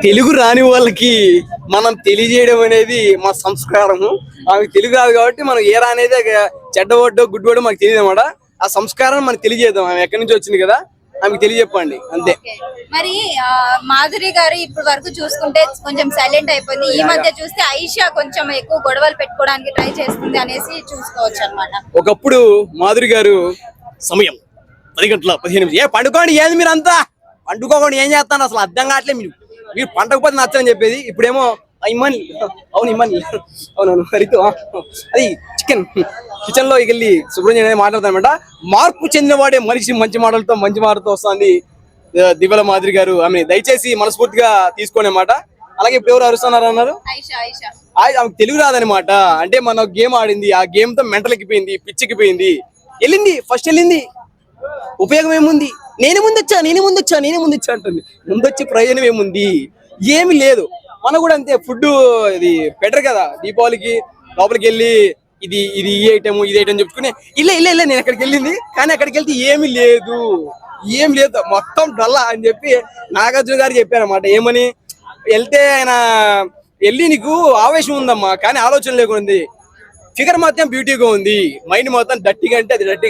తెలుగు రాని వాళ్ళకి మనం తెలియజేయడం అనేది మా సంస్కారము. ఆమెకు తెలుగు రాదు కాబట్టి మనం ఏ రా అనేది చెడ్డవడ్డో గుడ్డవడ్డో మాకు తెలియదు అనమాట. ఆ సంస్కారాన్ని మనకు తెలియజేద్దాం. ఆమె ఎక్కడి నుంచి వచ్చింది కదా, ఆమెకు తెలియజెప్పండి అంతే. మరి మాధురి గారు ఇప్పటి వరకు చూసుకుంటే కొంచెం సైలెంట్ అయిపోయింది. ఈ మధ్య చూస్తే ఐషా కొంచెం ఎక్కువ గొడవలు పెట్టుకోవడానికి ట్రై చేస్తుంది అనేసి చూసుకోవచ్చు అనమాట. ఒకప్పుడు మాధురి గారు సమయం 10 గంటల 15 నిమిషాలు పండుకోండి, ఏది మీరు అంతా పండుకోకుండా ఏం చేస్తాను అసలు అర్థం కావట్లేదు. మీరు పండకపోతే నచ్చని చెప్పేది. ఇప్పుడేమో ఇమ్మని అవును ఇమ్మని అవునవును హరితో అది కిచెన్ లో వెళ్ళి శుభ్రం చేయడానికి మాట్లాడతాను అనమాట. మార్పు చెందినవాడే మనిషి మంచి మాటలతో మంచి మాటలతో వస్తుంది దివ్యల మాధురి గారు. ఆమె దయచేసి మనస్ఫూర్తిగా తీసుకోండి అన్నమాట. అలాగే ఇప్పుడు ఎవరు అరుస్తున్నారు అన్నారు, ఆమెకు తెలుగు రాదనమాట. అంటే మన గేమ్ ఆడింది, ఆ గేమ్ తో మెంటల్ ఎక్కిపోయింది, పిచ్చెక్కిపోయింది, వెళ్ళింది. ఫస్ట్ వెళ్ళింది, ఉపయోగం ఏముంది? నేనే ముందొచ్చా అంటుంది. ముందొచ్చి ప్రయోజనం ఏముంది? ఏమి లేదు. మనం కూడా అంతే. ఫుడ్ ఇది బెటర్ కదా, దీపావళికి లోపలికి వెళ్ళి ఇది ఇది ఈ ఐటమ్ ఇది ఐటమ్ చెప్పుకుని ఇల్లే నేను అక్కడికి వెళ్ళింది, కానీ అక్కడికి వెళ్తే ఏమి లేదు మొత్తం డల్లా అని చెప్పి నాగార్జున గారు చెప్పారన్నమాట. ఏమని వెళ్తే ఆయన వెళ్ళి నీకు ఆవేశం ఉందమ్మా కానీ ఆలోచన లేకుండా ఫిగర్ మాత్రం బ్యూటీగా ఉంది, మైండ్ మొత్తం డట్టిగా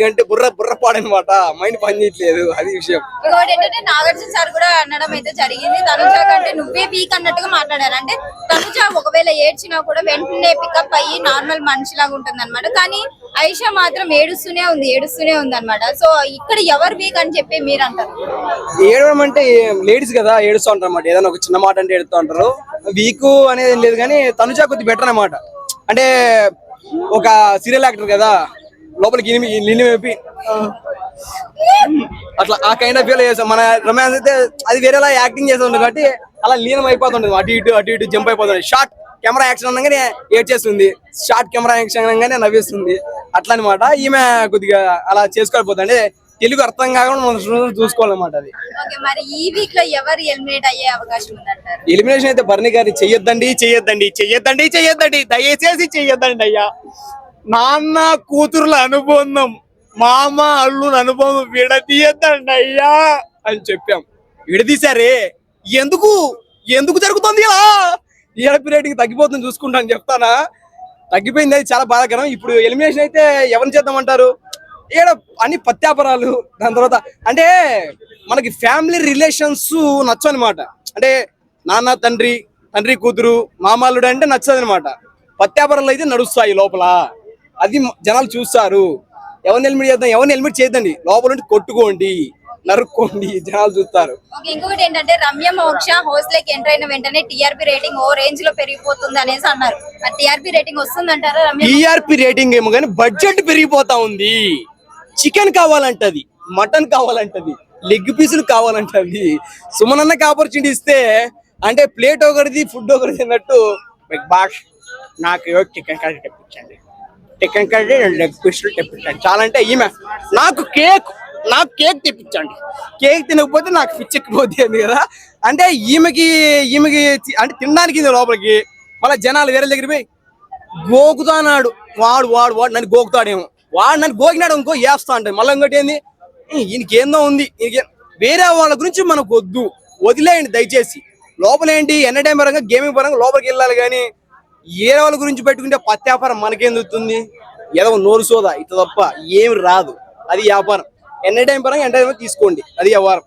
అంటే బుర్ర పాడనమాట, మైండ్ పని చేయట్లేదు. అది విషయం. ఇంకోటి ఏంటంటే నాగార్జున సార్ కూడా అనడం అయితే జరిగింది, తనుజ కంటే నువ్వే వీక్ అన్నట్టుగా మాట్లాడారు. అంటే తనుజ ఒకవేళ ఏడ్చినా కూడా వెంటనే పికప్ అయ్యి నార్మల్ మనిషిలాగా ఉంటుంది అనమాట. కానీ ఐషా మాత్రం ఏడుస్తూనే ఉంది అనమాట. సో ఇక్కడ ఎవరు వీక్ అని చెప్పి మీరు అంటారు? ఏడవడం అంటే లేడీస్ కదా, ఏడుస్తూ ఉంటారు అన్నమాట. ఏదైనా ఒక చిన్న మాట అంటే ఏడుస్తూ ఉంటారు. వీక్ అనేది ఏం లేదు, కానీ తనుజ కొద్దిగా బెటర్ అన్నమాట. అంటే ఒక సీరియల్ యాక్టర్ కదా, లోపలికి వేపి అట్లా ఆ కైండ్ ఆఫ్ ఫీల్ చేస్తాం. మన రొమాన్స్ అయితే అది వేరేలా యాక్టింగ్ చేస్తుంటుంది కాబట్టి అలా లీనం అయిపోతుంటది, అటు ఇటు జంప్ అయిపోతుంది. షార్ట్ కెమెరా యాక్షన్ అనగానే ఏడ్చేస్తుంది, షార్ట్ కెమెరా యాక్షన్ అనగానే నవ్విస్తుంది. అట్లా అనమాట. ఈమె కొద్దిగా అలా చేసుకోలేకపోతుంది. అంటే తెలుగు అర్థం కాకుండా మనం చూసుకోవాలన్నమాట. అది మరి ఈ వీక్ లో ఎవరు ఎలిమినేట్ అయ్యే అవకాశం ఉందంటారు? ఎలిమినేషన్ అయితే భరణి గారిని చెయ్యొద్దండి, దయచేసి చెయ్యొద్దండి అయ్యా. నాన్న కూతురుల అనుబంధం, మామ అల్లుల అనుబంధం విడదీయద్దండి అయ్యా అని చెప్పాం. విడదీశారే, ఎందుకు జరుగుతుంది ఇలా? టీఆర్పీ రేటింగ్ తగ్గిపోతుంది చూసుకుంటాను చెప్తానా. తగ్గిపోయింది, అది చాలా బాధాకరం. ఇప్పుడు ఎలిమినేషన్ అయితే ఎవరిని చేద్దామంటారు? ఇక్కడ అన్ని పత్యాపరాలు. దాని తర్వాత అంటే మనకి ఫ్యామిలీ రిలేషన్స్ నచ్చవు అనమాట. అంటే నాన్న తండ్రి కూతురు మామాలుడు అంటే నచ్చదు అనమాట. పత్యాపరాలు అయితే నడుస్తాయి లోపల, అది జనాలు చూస్తారు. ఎవరిని ఎలిమినేట్ చేయద్దండి, లోపల ఉండి కొట్టుకోండి, నరుక్కోండి, జనాలు చూస్తారు. ఇంకొకటి ఏంటంటే రమ్య మోక్ష హోస్ట్ లైక్ ఎంటర్ అయిన వెంటనే టీఆర్పీ రేటింగ్ ఓ రేంజ్ లో పెరిగిపోతుంది అనేసి అన్నారు. టీఆర్పీ రేటింగ్ వస్తుందంటారా? టీఆర్పీ రేటింగ్ ఏమో కానీ బడ్జెట్ పెరిగిపోతా ఉంది. చికెన్ కావాలంటది, మటన్ కావాలంటది, లెగ్ పీసులు కావాలంటది. సుమనన్నకి ఆపర్చునిటీ ఇస్తే అంటే ప్లేట్ ఒకరిది ఫుడ్ ఒకరిది అన్నట్టు, బిగ్ బాస్ నాకు చికెన్ కర్రీ తెప్పించండి, లెగ్ పీసులు తెప్పించండి చాలా. అంటే ఈమె నాకు కేక్ తెప్పించండి, కేక్ తినకపోతే నాకు పిచ్చెక్కిపోతుంది కదా. అంటే ఈమెకి అంటే తినడానికి లోపలికి మళ్ళీ జనాలు వేరే దగ్గర పోయి గోకుతాడు. వాడు నన్ను గోకుతాడేమో, వాడు నన్ను గోకినాడు ఇంకో వేస్తా అంటే మళ్ళీ ఇంకోటి ఏంది, ఈయనకేందో ఉంది. వేరే వాళ్ళ గురించి మనకు వదిలేయండి దయచేసి. లోపల ఏంటి ఎంటర్టైన్ పరంగా గేమింగ్ పరంగా లోపలికి వెళ్ళాలి, కానీ వేరే వాళ్ళ గురించి పెట్టుకుంటే పత్యాపారం మనకేం దొరుకుతుంది? ఏదో నోరు సోదా ఇట్లా తప్ప ఏమి రాదు. అది వ్యాపారం. ఎంటర్టైన్ పరంగా ఎంటర్టైన్మెంట్ తీసుకోండి, అది వ్యవహారం.